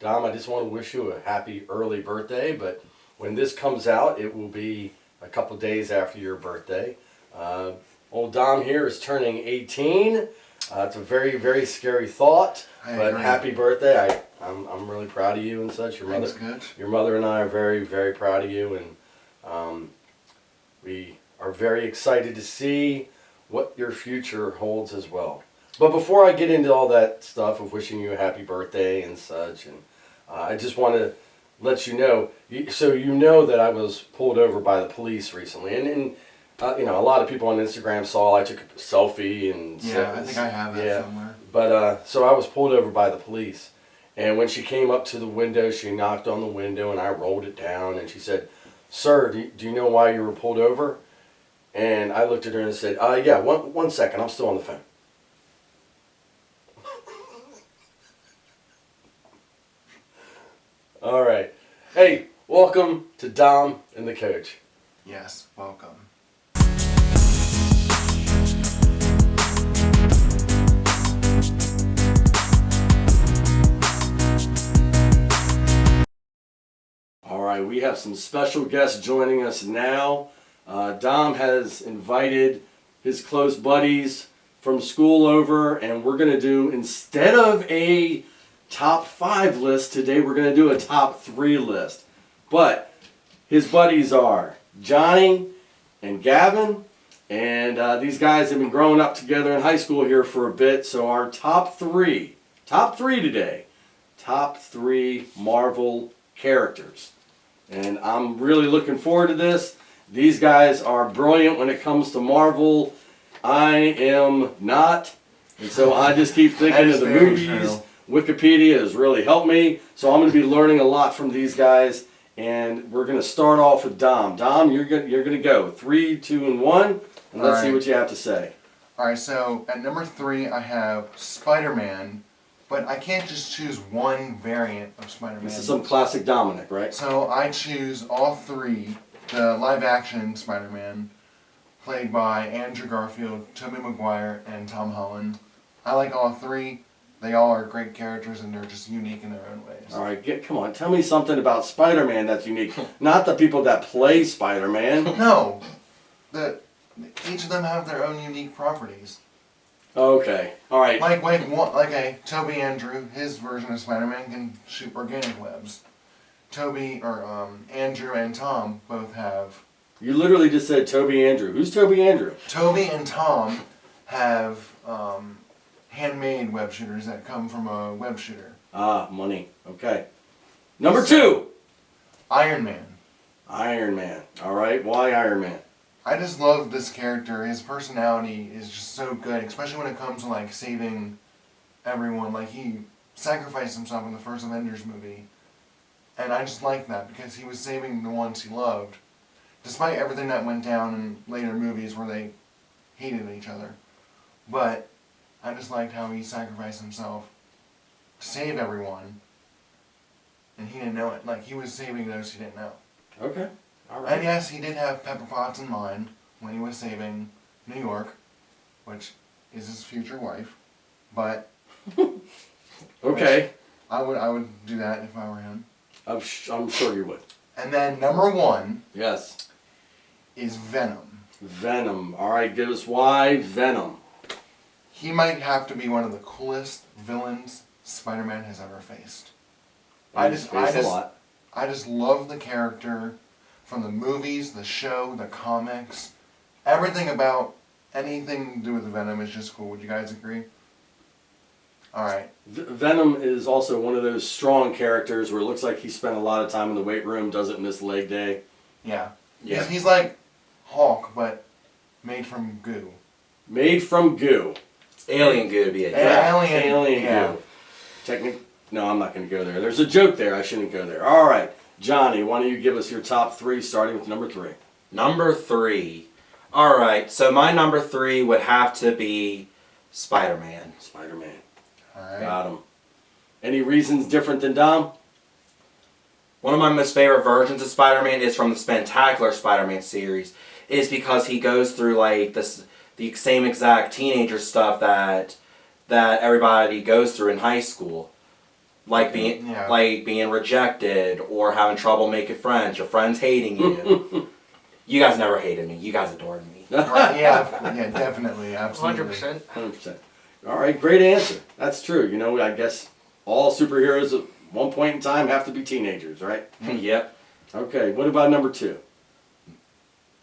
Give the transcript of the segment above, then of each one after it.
Dom, I just want to wish you a happy early birthday, but when this comes out, it will be a couple days after your birthday. Uh, Old Dom here is turning 18. It's a very, very scary thought, but happy birthday. I'm really proud of you and such. Your mother and I are very, very proud of you, and we are very excited to see what your future holds as well. But before I get into all that stuff of wishing you a happy birthday and such, and I just want to let you know, so you know that I was pulled over by the police recently, and you know, a lot of people on Instagram saw I took a selfie and I think I have that somewhere. But so I was pulled over by the police, and when she came up to the window, she knocked on the window, and I rolled it down, and she said, "Sir, do you know why you were pulled over?" And I looked at her and said, "Yeah, one second, I'm still on the phone." All right. Hey, welcome to Dom and the Coach. Yes, welcome. All right, we have some special guests joining us now. Dom has invited his close buddies from school over, and we're going to do, instead of a top 5 list today, we're going to do a top 3 list. But his buddies are Johnny and Gavin, and these guys have been growing up together in high school here for a bit. So our top three today, top 3 Marvel characters. And I'm really looking forward to this. These guys are brilliant when it comes to Marvel. I am not. And so I just keep thinking of the movies. True. Wikipedia has really helped me. So I'm going to be learning a lot from these guys. And we're going to start off with Dom. Dom, you're going to go 3, 2, and 1. And let's see what you have to say. Alright, so at number 3 I have Spider-Man. But I can't just choose one variant of Spider-Man. This is some classic Dominic, right? So I choose all 3. The live-action Spider-Man, played by Andrew Garfield, Tobey Maguire, and Tom Holland. I like all 3. They all are great characters, and they're just unique in their own ways. All right, come on. Tell me something about Spider-Man that's unique. Not the people that play Spider-Man. No. Each of them have their own unique properties. Okay. All right. Like Toby Andrew, his version of Spider-Man can shoot organic webs. Andrew and Tom both have. You literally just said Toby Andrew. Who's Toby Andrew? Toby and Tom have handmade web shooters that come from a web shooter. Ah, money. Okay. Number 2. Iron Man. Iron Man. All right. Why Iron Man? I just love this character. His personality is just so good, especially when it comes to like saving everyone. Like he sacrificed himself in the first Avengers movie. And I just like that because he was saving the ones he loved. Despite everything that went down in later movies where they hated each other. But I just liked how he sacrificed himself to save everyone. And he didn't know it. Like he was saving those he didn't know. Okay. All right. And yes, he did have Pepper Potts in mind when he was saving New York, which is his future wife. But okay. I would do that if I were him. I'm sure you would. And then number 1. Yes. Is Venom. Venom. All right, give us why Venom. He might have to be one of the coolest villains Spider-Man has ever faced. I just love the character from the movies, the show, the comics. Everything about anything to do with Venom is just cool. Would you guys agree? Alright. Venom is also one of those strong characters where it looks like he spent a lot of time in the weight room, doesn't miss leg day. Yeah. He's like Hulk, but made from goo. Made from goo. Alien goo to be Alien goo. No, I'm not going to go there. There's a joke there. I shouldn't go there. All right. Johnny, why don't you give us your top 3 starting with number 3. Number 3. All right. So my number 3 would have to be Spider-Man. Spider-Man. All right. Got him. Any reasons different than Dom? One of my most favorite versions of Spider-Man is from the Spectacular Spider-Man series. Is because he goes through like the same exact teenager stuff that everybody goes through in high school. like being Yeah. like being rejected or having trouble making friends, your friends hating you. You guys never hated me. You guys adored me. Right, yeah, definitely, absolutely. 100%. 100%. All right, great answer. That's true. You know, I guess all superheroes at one point in time have to be teenagers, right? Yep. Okay, what about number 2?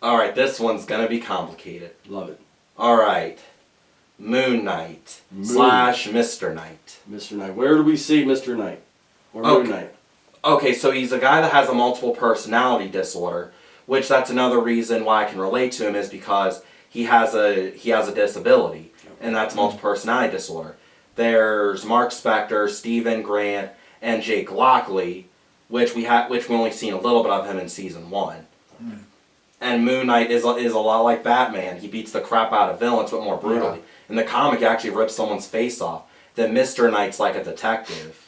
All right, this one's gonna be complicated. Love it. All right, Moon Knight / Mr. Knight. Mr. Knight. Where do we see Mr. Knight? Or Okay. Moon Knight? Okay, so he's a guy that has a multiple personality disorder, which that's another reason why I can relate to him is because he has a disability, and that's multiple personality disorder. There's Mark Spector, Stephen Grant, and Jake Lockley, which we only seen a little bit of him in season 1. And Moon Knight is a lot like Batman. He beats the crap out of villains, but more brutally. Yeah. In the comic, he actually rips someone's face off. Then Mr. Knight's like a detective.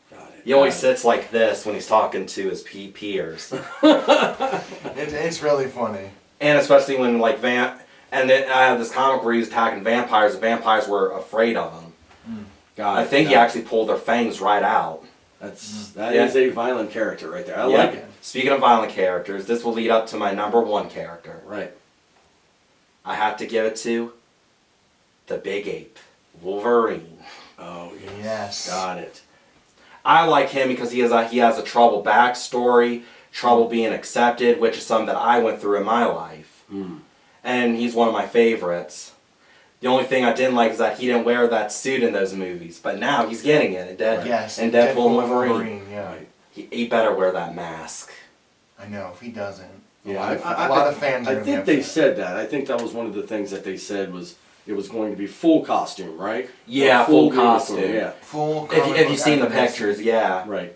Got it. He always got sits like this when he's talking to his peers. It's really funny. And especially when like and then I have this comic where he's attacking vampires. The vampires were afraid of him. it. Got I it, think he got it. actually pulled their fangs right out. That Yeah. is a violent character right there. I Yeah. like it. Speaking of violent characters, this will lead up to my number 1 character. Right. I have to give it to the Big Ape, Wolverine. Oh, Yes. Got it. I like him because he has a troubled backstory, trouble being accepted, which is something that I went through in my life. Mm. And he's one of my favorites. The only thing I didn't like is that he didn't wear that suit in those movies, but now he's getting it in Yes. in Deadpool and Wolverine. Yeah. Right. He better wear that mask. I know. If he doesn't, Yeah, a lot of fans are I gonna think be they upset. said that. I think that was one of the things that they said was it was going to be full costume, right? Yeah, Or full uniform, costume. Yeah, Full. If comic you've book seen the activist. pictures, yeah. right.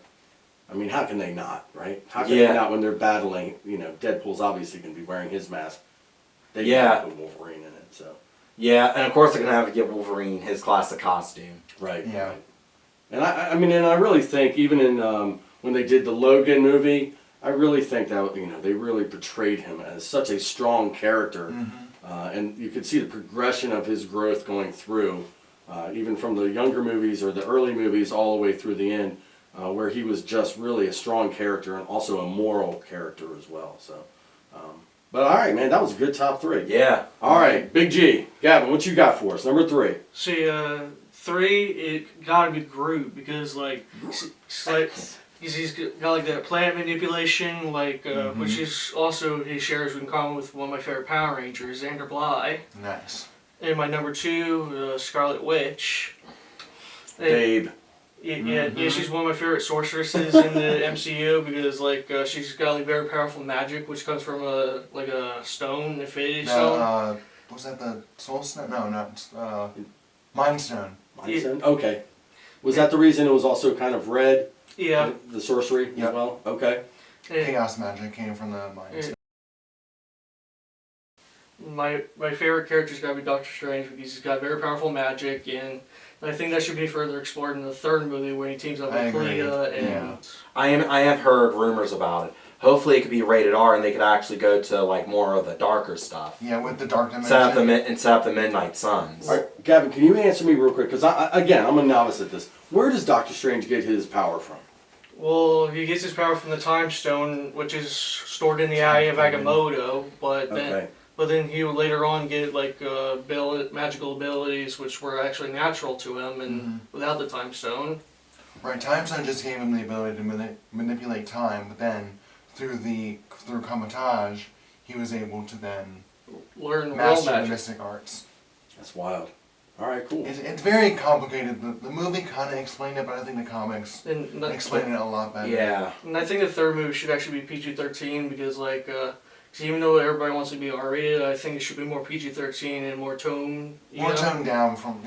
I mean, how can they not, right? How can Yeah. they not when they're battling? You know, Deadpool's obviously going to be wearing his mask. They Yeah. put Wolverine in it, so Yeah, and of course they're gonna have to give Wolverine his classic costume. right. Yeah. Right. And I mean, and I really think even in when they did the Logan movie, I really think that they really portrayed him as such a strong character. And you could see the progression of his growth going through, even from the younger movies or the early movies all the way through the end, where he was just really a strong character and also a moral character as well. So, but all right, man, that was a good top 3. Yeah. All right, Big G, Gavin, what you got for us? Number 3. See, 3, it gotta be Groot because he's got like that plant manipulation, which is also he shares in common with one of my favorite Power Rangers, Xander Bly. Nice. And my number 2, Scarlet Witch. Babe. Yeah, she's one of my favorite sorceresses in the MCU because she's got like very powerful magic, which comes from a stone, Infinity Stone. Now, was that the Soul Stone? No, not Mind Stone. Mindstone? Okay. Was that the reason it was also kind of red? Yeah. The sorcery as Yep. well? Okay. And Chaos magic came from the Mind Stone. my favorite character's gotta be Doctor Strange because he's got very powerful magic, and I think that should be further explored in the 3rd movie when he teams up I with agree. Clea and Yeah. I have heard rumors about it. Hopefully it could be rated R and they could actually go to like more of the darker stuff. Yeah, with the Dark Dimension. Set up the Midnight Suns. All right, Gavin, can you answer me real quick? Because again, I'm a novice at this. Where does Doctor Strange get his power from? well, he gets his power from the Time Stone, which is stored in the Eye of Agamotto, Okay. but then he would later on get magical abilities which were actually natural to him and without the Time Stone. Right, Time Stone just gave him the ability to manipulate time, but then through Comatage, he was able to then Learn real master the magic. mystic arts. That's wild. All right, cool. It's very complicated. The movie kind of explained it, but I think the comics And explain it a lot better. Yeah. And I think the 3rd movie should actually be PG-13 because, 'cause even though everybody wants to be R-rated, I think it should be more PG-13 and more tone. More toned down from,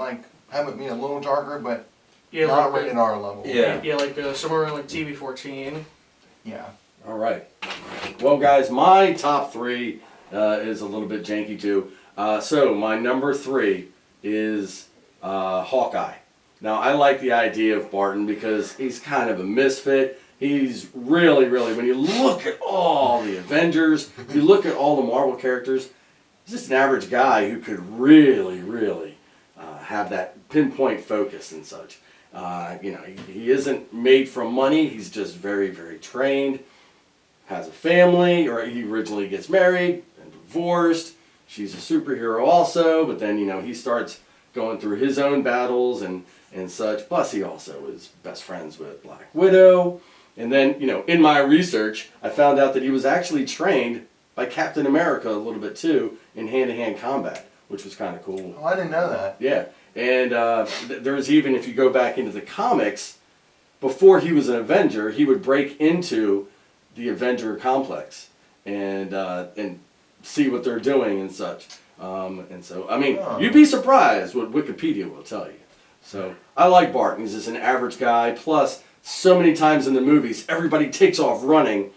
have it be a little darker, but Yeah, not like, rated R level. Yeah. Yeah, somewhere around TV-14. Yeah. All right. Well, guys, my top 3 is a little bit janky too. So my number 3 is Hawkeye. Now, I like the idea of Barton because he's kind of a misfit. He's really, when you look at all the Avengers, you look at all the Marvel characters, he's just an average guy who could really have that pinpoint focus and such. He isn't made from money. He's just very, very trained. Has a family, or he originally gets married and divorced. She's a superhero also, but then he starts going through his own battles and such. Plus, he also is best friends with Black Widow. And then, in my research, I found out that he was actually trained by Captain America a little bit too in hand-to-hand combat, which was kind of cool. Oh, I didn't know that. Yeah, and there's even, if you go back into the comics, before he was an Avenger, he would break into the Avenger complex and see what they're doing and such. And so, you'd be surprised what Wikipedia will tell you. So, I like Barton. He's just an average guy. Plus, so many times in the movies, everybody takes off running,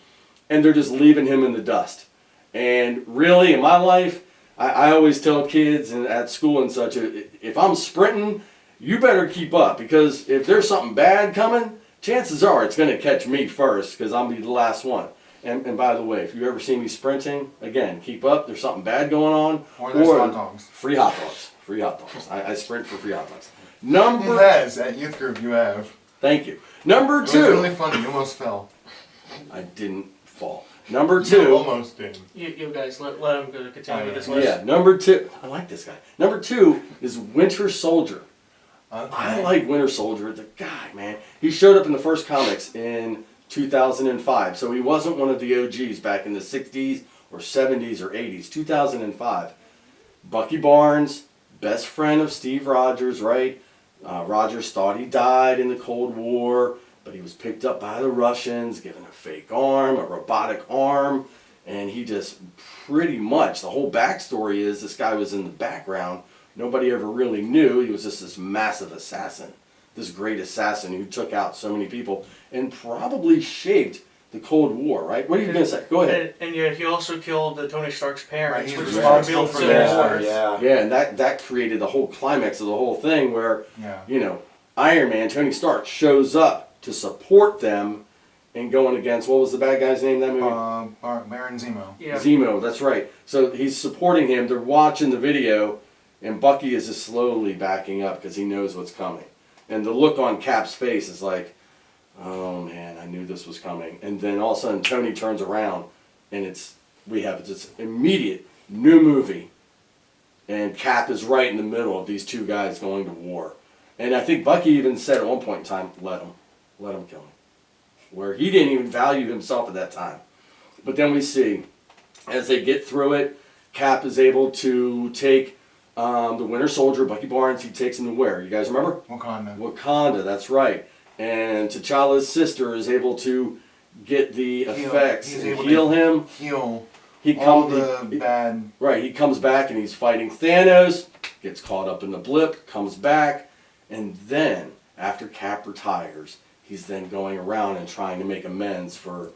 and they're just leaving him in the dust. And really, in my life, I always tell kids and at school and such, if I'm sprinting, you better keep up, because if there's something bad coming, chances are it's going to catch me first, because I'll be the last one. And by the way, if you ever see me sprinting, again, keep up. There's something bad going on. Or there's hot dogs. Free hot dogs. Free hot dogs. I sprint for free hot dogs. He has, at youth group you have. Thank you. Number It was 2. really funny, you almost fell. I didn't fall. Number You 2. almost did. You guys let him go continue with this list. Yeah, number 2. I like this guy. Number 2 is Winter Soldier. Okay. I like Winter Soldier. The guy, man. He showed up in the first comics in 2005. So he wasn't one of the OGs back in the 60s or 70s or 80s. 2005. Bucky Barnes, best friend of Steve Rogers, right? Rogers thought he died in the Cold War, but he was picked up by the Russians, given a fake arm, a robotic arm, and he just pretty much, the whole backstory is this guy was in the background. Nobody ever really knew. He was just this massive assassin, this great assassin who took out so many people and probably shaped the Cold War, right? What are you going to say? Go ahead. And yet he also killed Tony Stark's parents, Right, which he's was responsible revealed for Civil that. War. Yeah. Yeah, and that created the whole climax of the whole thing where, Yeah. Iron Man, Tony Stark, shows up to support them and going against, what was the bad guy's name in that movie? Baron Zemo. Yeah. Zemo, that's right. So he's supporting him. They're watching the video, and Bucky is just slowly backing up because he knows what's coming. And the look on Cap's face is like, oh man, I knew this was coming. And then all of a sudden Tony turns around, and we have this immediate new movie, and Cap is right in the middle of these two guys going to war. And I think Bucky even said at one point in time, let him kill him. Where he didn't even value himself at that time. But then we see, as they get through it, Cap is able to take the Winter Soldier, Bucky Barnes, he takes him to where? You guys remember? Wakanda. Wakanda, that's right. And T'Challa's sister is able to get the effects He's and able heal to him. Heal He all comes the bad. right. He comes back and he's fighting Thanos. Gets caught up in the blip. Comes back, and then after Cap retires, he's then going around and trying to make amends for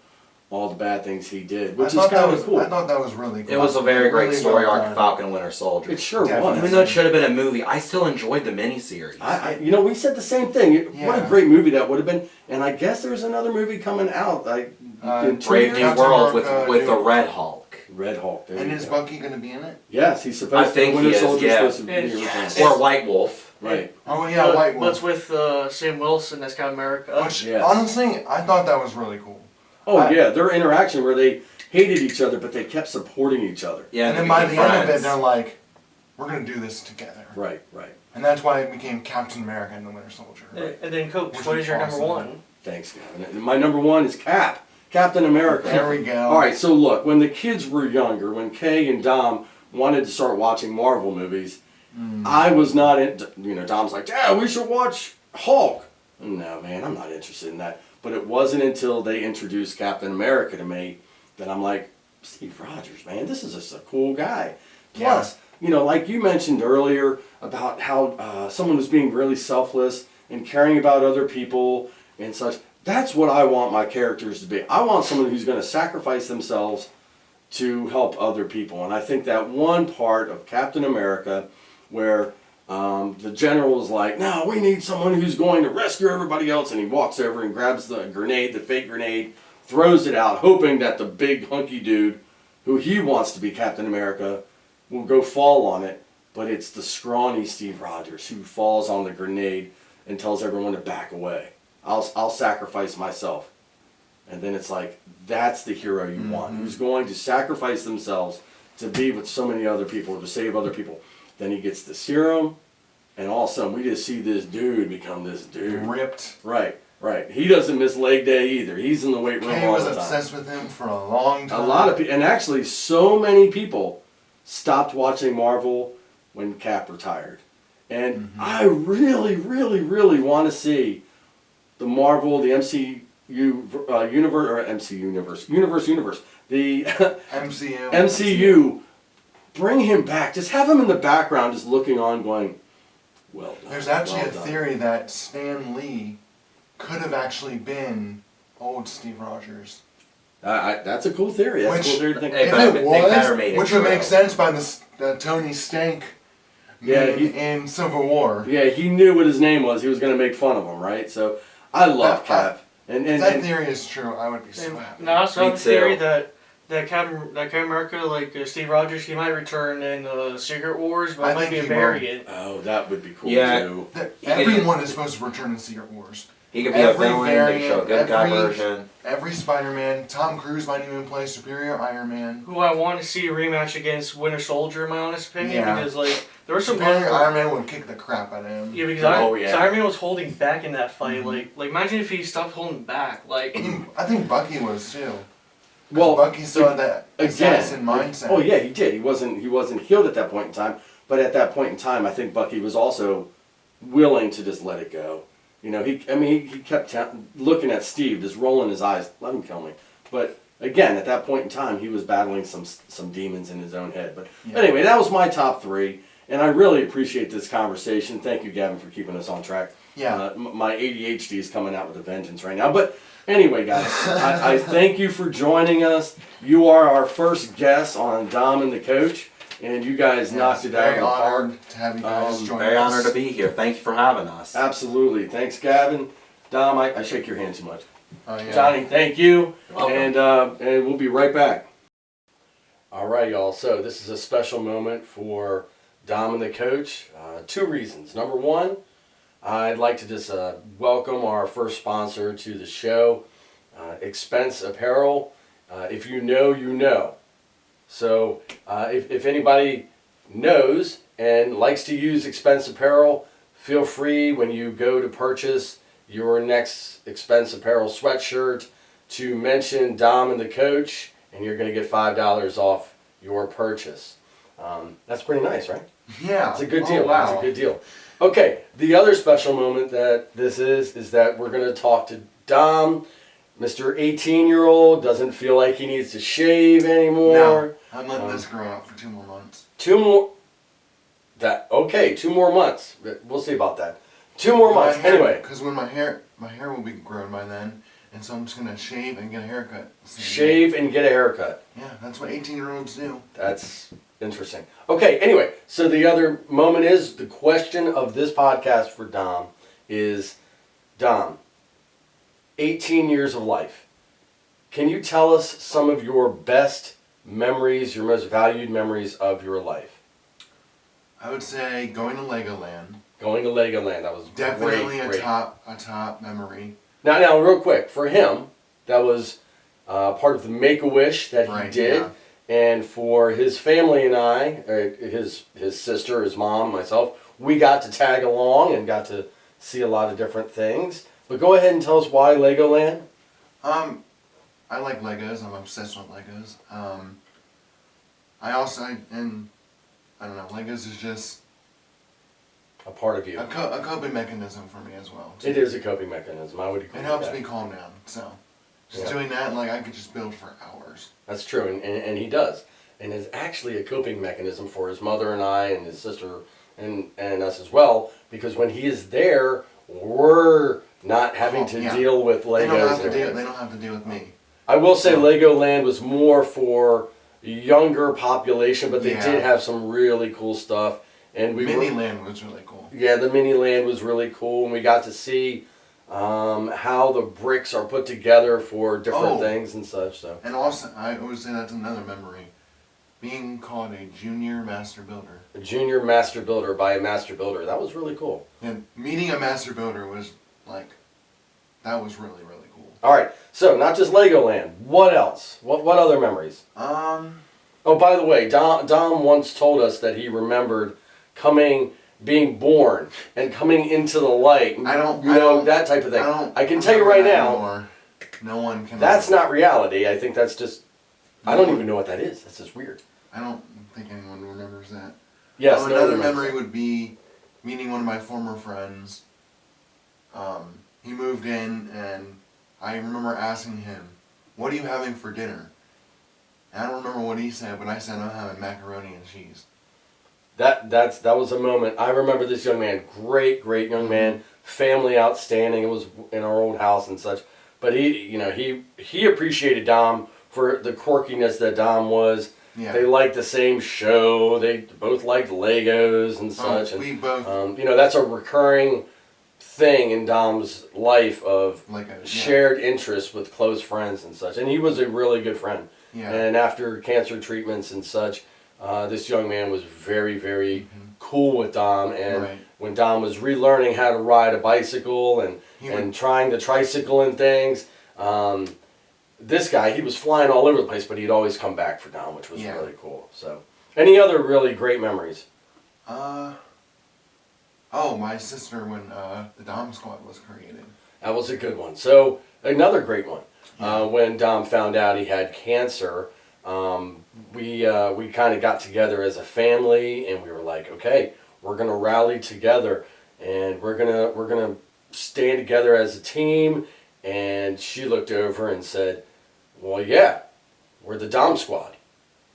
all the bad things he did, which is kind of cool. I thought that was really cool. It was a very great Really story well arc done. of Falcon and Winter Soldier. It sure Definitely. was. Even though it should have been a movie, I still enjoyed the miniseries. We said the same thing. What a Yeah. great movie that would have been. And I guess there's another movie coming out. In 2 Brave years. New Captain World with America, the New- Red Hulk. Red Hulk. There And you is go. Bucky going to be in it? Yes, he's supposed I to. think Winter he is, Soldier's yeah. supposed to be Yes. original. Or White Wolf. Right. Oh yeah, White Wolf. That's with Sam Wilson as Captain America. Which Yes. honestly, I thought that was really cool. Oh yeah, their interaction where they hated each other, but they kept supporting each other. Yeah, And then they by the became end of it, friends. they're like, "We're going to do this together." Right, right. And that's why it became Captain America and the Winter Soldier. And then Coach, Which what is is your number awesome. one? Thanks, Gavin. And my number one is Captain America. There we go. All right, so look, when the kids were younger, when Kay and Dom wanted to start watching Marvel movies, I was not in. Dom's like, "Yeah, we should watch Hulk." No, man, I'm not interested in that. But it wasn't until they introduced Captain America to me that I'm like, Steve Rogers, man, this is just a cool guy. Plus, like you mentioned earlier about how someone who's being really selfless and caring about other people and such. That's what I want my characters to be. I want someone who's going to sacrifice themselves to help other people. And I think that one part of Captain America where the general is like, no, we need someone who's going to rescue everybody else. And he walks over and grabs the grenade, the fake grenade, throws it out, hoping that the big hunky dude who he wants to be Captain America will go fall on it. But it's the scrawny Steve Rogers who falls on the grenade. and tells everyone to back away. I'll sacrifice myself. And then it's like, that's the hero you want, who's going to sacrifice themselves to be with so many other people, to save other people. Then he gets the serum, and all of a sudden we just see this dude become this dude. Ripped. Right. He doesn't miss leg day either. He's in the weight room Kay all was the time. obsessed with him for a long time. A lot of people, and actually so many people stopped watching Marvel when Cap retired. And I really, really, really want to see the Marvel, the MCU universe, or MCU universe, the MCU. MCU, bring him back. Just have him in the background, just looking on, going, well done. There's actually well a done." theory that Stan Lee could have actually been old Steve Rogers. That's a cool theory. That's a cool theory to think. Hey, If better- it they better was, make it which would true. make sense by the Tony Stank Yeah, meme he- in Civil War. Yeah, he knew what his name was. He was going to make fun of him, right? So I love That- Cap. And If that and theory is true, I would be so happy. Now I also Me have the theory too. that Captain America, like Steve Rogers, he might return in Secret Wars, but I it might think be a he will. variant. oh, that would be cool Yeah. too. Everyone is supposed to return in Secret Wars. He could be a Every villain. They could show a good guy variant, version. Every Spider-Man. Tom Cruise might even play Superior Iron Man. Who I want to see a rematch against Winter Soldier, in my honest opinion, Yeah. because like there was some Superior parts Iron Man would kick the crap out of him. yeah, because Oh, yeah. Iron Man was holding back in that fight. Mhm. Like imagine if he stopped holding back. Like I think Bucky was too. Well, Bucky still had that assassin again, mindset. oh yeah, he did. He wasn't healed at that point in time. But at that point in time, I think Bucky was also willing to just let it go. You know, he kept looking at Steve, just rolling his eyes, let him kill me. But again, at that point in time, he was battling some demons in his own head. But Yeah. anyway, that was my top three, and I really appreciate this conversation. Thank you, Gavin, for keeping us on track. Yeah. My ADHD is coming out with a vengeance right now. But anyway, guys, I thank you for joining us. You are our first guest on Dom and the Coach, and you guys knocked it out Very of the park. honored to have you guys join Very us. honored to be here. Thank you for having us. Absolutely. Thanks, Gavin. Dom, I shake your hand too much. Oh, yeah. Johnny, thank you. Welcome. And we'll be right back. All right, y'all. So this is a special moment for Dom and the Coach. Two reasons. Number one, I'd like to just welcome our first sponsor to the show, Expense Apparel. If you know, you know. So if anybody knows and likes to use Expense Apparel, feel free when you go to purchase your next Expense Apparel sweatshirt to mention Dom and the Coach, and you're going to get $5 off your purchase. That's pretty nice, right? Yeah. It's a good Oh, deal. wow. It's a good deal. Okay, the other special moment that this is that we're going to talk to Dom. Mr. 18-year-old doesn't feel like he needs to shave anymore. No, I'm letting this grow out for 2 more months. 2 more. 2 more months. We'll see about that. 2 more months. Anyway, Because when my hair will be grown by then, and so I'm just gonna shave and get a haircut. shave and get a haircut. Yeah, that's what 18-year-olds do. That's interesting. Okay, anyway, so the other moment is the question of this podcast for Dom is, Dom, 18 years of life. Can you tell us some of your best memories, your most valued memories of your life? I would say going to Legoland. Going to Legoland, that was Definitely great. a top memory. Now, real quick, for him, that was part of the Make-A-Wish that he Right, did. yeah. And for his family and I, his sister, his mom, myself, we got to tag along and got to see a lot of different things. But go ahead and tell us why Legoland. I like Legos. I'm obsessed with Legos. I don't know. Legos is just A part of you. a coping mechanism for me as well. It is a coping mechanism. I would agree. It with helps that. me calm down. So just Yeah. doing that, like I could just build for hours. That's true, and he does. And it's actually a coping mechanism for his mother and I and his sister and us as well, because when he is there, we're not having to Yeah. deal with They Legos. don't have to and deal. everything. They don't have to deal with me. I will say So- Legoland was more for younger population, but they Yeah. did have some really cool stuff. And we Mini were, Land was really cool. yeah, the mini land was really cool, and we got to see how the bricks are put together for different Oh. things and such. So And also, I always say that's another memory. being called a junior master builder. A junior master builder by a master builder. That was really cool. And meeting a master builder was like, that was really, really cool. All right, so not just Legoland. What else? What other memories? Oh, by the way, Dom once told us that he remembered being born and coming into the light. That type of thing. I can tell you right now, anymore. No one can. that's not reality. I think that's just, I don't even know what that is. That's just weird. I don't think anyone remembers that. Yes, Oh, no another one remembers memory that. would be meeting one of my former friends. He moved in, and I remember asking him, "What are you having for dinner?" And I don't remember what he said, but I said, "I'm having macaroni and cheese." That was a moment. I remember this young man, great young man, family outstanding. It was in our old house and such. But he appreciated Dom for the quirkiness that Dom was. Yeah. They liked the same show. They both liked Legos and Oh, such. we both That's a recurring thing in Dom's life of like a shared interests with close friends and such. And he was a really good friend. Yeah. And after cancer treatments and such, this young man was very, very cool with Dom. And Right. when Dom was relearning how to ride a bicycle and trying the tricycle and things, this guy, he was flying all over the place, but he'd always come back for Dom, which was Yeah. really cool. So, any other really great memories? My sister when the Dom Squad was created. That was a good one. So, another great one. Yeah. When Dom found out he had cancer, we kind of got together as a family, and we were like, okay, we're gonna rally together, and we're gonna stand together as a team. And she looked over and said, "Well, yeah, we're the Dom Squad."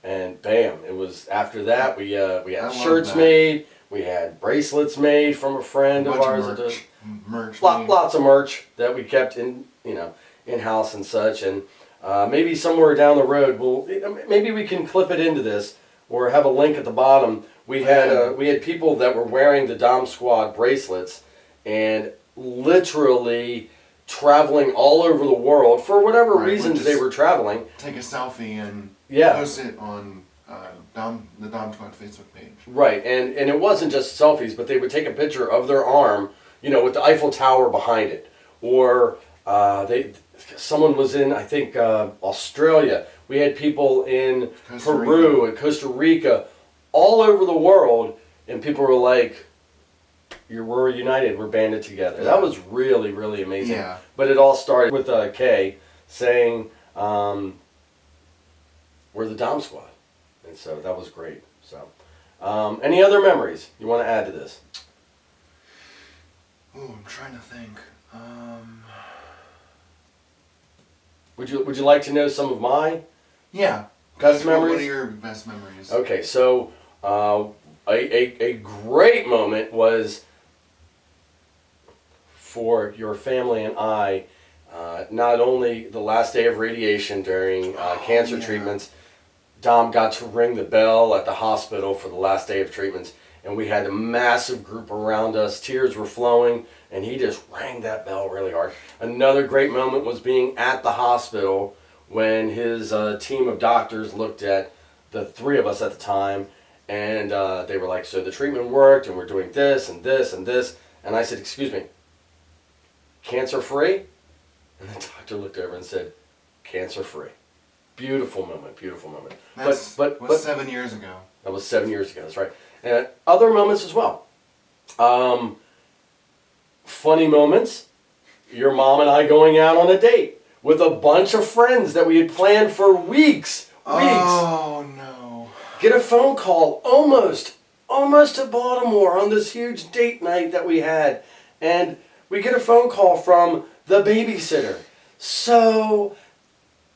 And bam! It was after that we I had love shirts that. made, we had bracelets made from a friend of Bunch ours. of merch. Lots of merch that we kept in house and such, and maybe somewhere down the road maybe we can clip it into this or have a link at the bottom. We had people that were wearing the Dom Squad bracelets and literally traveling all over the world for whatever Right, reasons we'll they just were traveling. Take a selfie and Yeah. post it on the Dom Squad Facebook page. Right, and it wasn't just selfies, but they would take a picture of their arm, with the Eiffel Tower behind it, or someone was in, I think, Australia. We had people in Costa Peru Rica. and Costa Rica, all over the world, and people were like, we're united, we're banded together. That was really, really amazing. Yeah. But it all started with Kay saying, we're the Dom Squad. And so that was great. So, any other memories you want to add to this? Oh, I'm trying to think. Would you like to know some of my Yeah. best What memories? are your best memories? Okay, so a great moment was for your family and I. Not only the last day of radiation during cancer yeah. treatments, Dom got to ring the bell at the hospital for the last day of treatments, and we had a massive group around us. Tears were flowing, and he just rang that bell really hard. Another great moment was being at the hospital when his team of doctors looked at the three of us at the time, and they were like, so the treatment worked, and we're doing this and this and this. And I said, excuse me, cancer-free? And the doctor looked over and said, cancer-free. Beautiful moment, beautiful moment. That's but was 7 years ago. that was 7 years ago, that's right. And other moments as well. Funny moments, your mom and I going out on a date with a bunch of friends that we had planned for weeks. Oh no. Get a phone call almost to Baltimore on this huge date night that we had. And we get a phone call from the babysitter. So,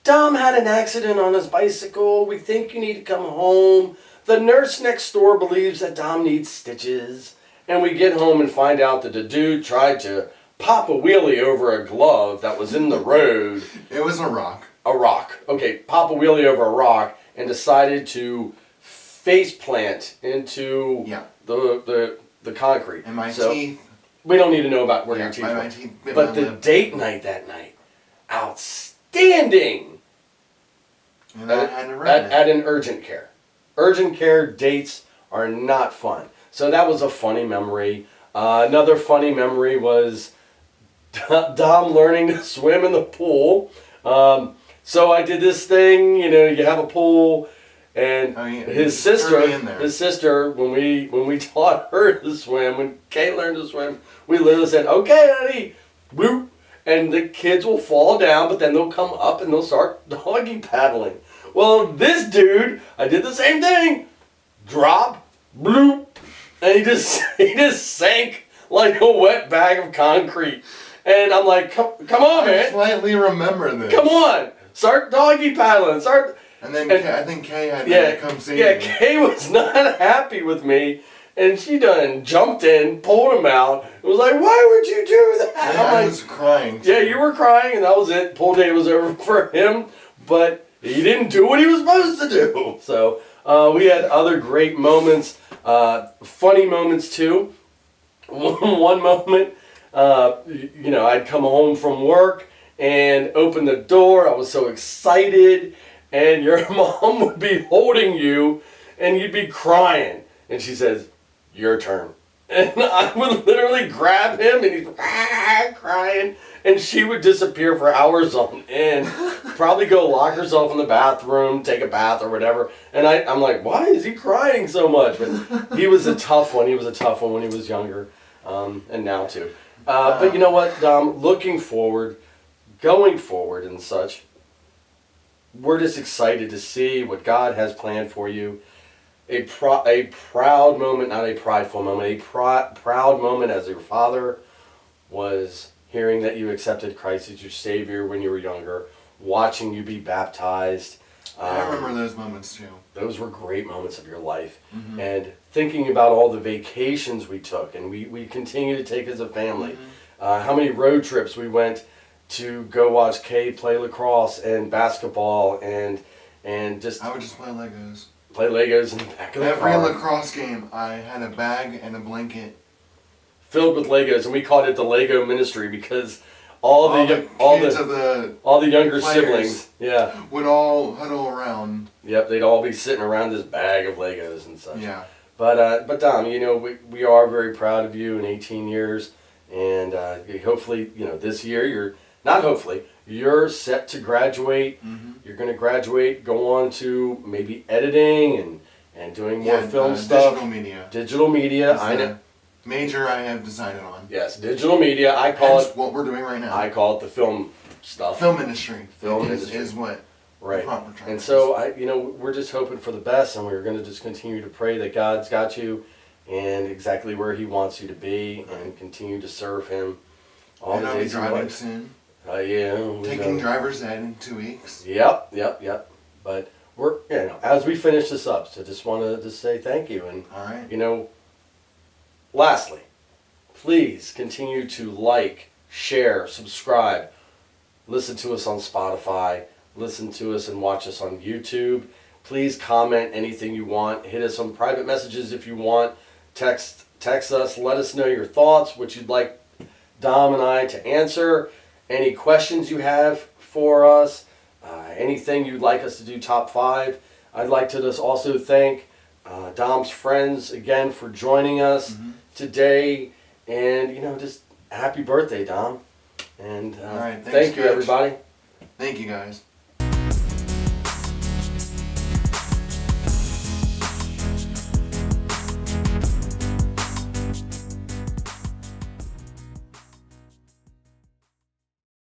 Dom had an accident on his bicycle. We think you need to come home. The nurse next door believes that Dom needs stitches. And we get home and find out that the dude tried to pop a wheelie over a glove that was in the road. It was a rock. A rock. Okay, pop a wheelie over a rock and decided to face plant into Yeah. the concrete. And my So, teeth. we don't need to know about where Yeah, your teeth my were. teeth bit But my the lip. date night that night, outstanding And I had to run it. at an urgent care. urgent care dates are not fun. So that was a funny memory. Another funny memory was Dom learning to swim in the pool. So I did this thing, you know, you have a pool, and Oh, yeah. his Throw sister, me in there. when we taught her to swim, when Kay learned to swim, we literally said, "Okay, honey, whoop," and the kids will fall down, but then they'll come up and they'll start doggy paddling. Well, this dude, I did the same thing, drop, bloop, and he just sank like a wet bag of concrete. And I'm like, come on, I man. slightly remember this. Come on. Start doggy paddling. And then And- I think Kay had Yeah, to come save yeah, me. Kay was not happy with me. And she done jumped in, pulled him out. It was like, why would you do that? And I'm I like, was crying. yeah, you were crying, and that was it. Pool day was over for him. But he didn't do what he was supposed to do. So we had other great moments, funny moments too. One moment, you know, I'd come home from work and open the door. I was so excited, and your mom would be holding you, and you'd be crying. And she says, "Your turn." And I would literally grab him, and he's crying, and she would disappear for hours on end, probably go lock herself in the bathroom, take a bath or whatever. And I'm like, why is he crying so much? But he was a tough one. He was a tough one when he was younger, and now too. But you know what, Dom? Looking forward, going forward and such, we're just excited to see what God has planned for you. A proud moment, not a prideful moment, a proud moment as your father was hearing that you accepted Christ as your Savior when you were younger, watching you be baptized. I remember those moments too. Those were great moments of your life. Mhm. And thinking about all the vacations we took, and we continue to take as a family. How many road trips we went to go watch Kay play lacrosse and basketball and just I would just play Legos. play Legos in the back of the Every car. lacrosse game, I had a bag and a blanket. Filled with Legos, and we called it the Lego Ministry because all the kids of the younger players. siblings, yeah, would all huddle around. yep, they'd all be sitting around this bag of Legos and such. Yeah. But Dom, you know, we are very proud of you in 18 years, and hopefully, you know, this year you're set to graduate. Mm-hmm. You're going to graduate, go on to maybe editing and doing more film stuff. Digital media. Digital media, is I the know. Major I have decided on. Yes, digital media. I call That's it. what we're doing right now. I call it the film stuff. Film industry. Film is, industry. is what Right. the proper term And is. so we're just hoping for the best, and we're going to just continue to pray that God's got you and exactly where He wants you to be, and continue to serve Him all and the I'll be days of your driving life. soon. Yeah. we Taking know. driver's ed in 2 weeks. Yep. But we're, you know, as we finish this up, so just want to just say thank you, and All right. you know, lastly, please continue to like, share, subscribe, listen to us on Spotify, listen to us and watch us on YouTube. Please comment anything you want. Hit us on private messages if you want. Text us. Let us know your thoughts, what you'd like Dom and I to answer. Any questions you have for us. Anything you'd like us to do top 5. I'd like to just also thank Dom's friends again for joining us today. And, you know, just happy birthday, Dom. And All right, thanks, thank you, Coach. everybody. Thank you, guys.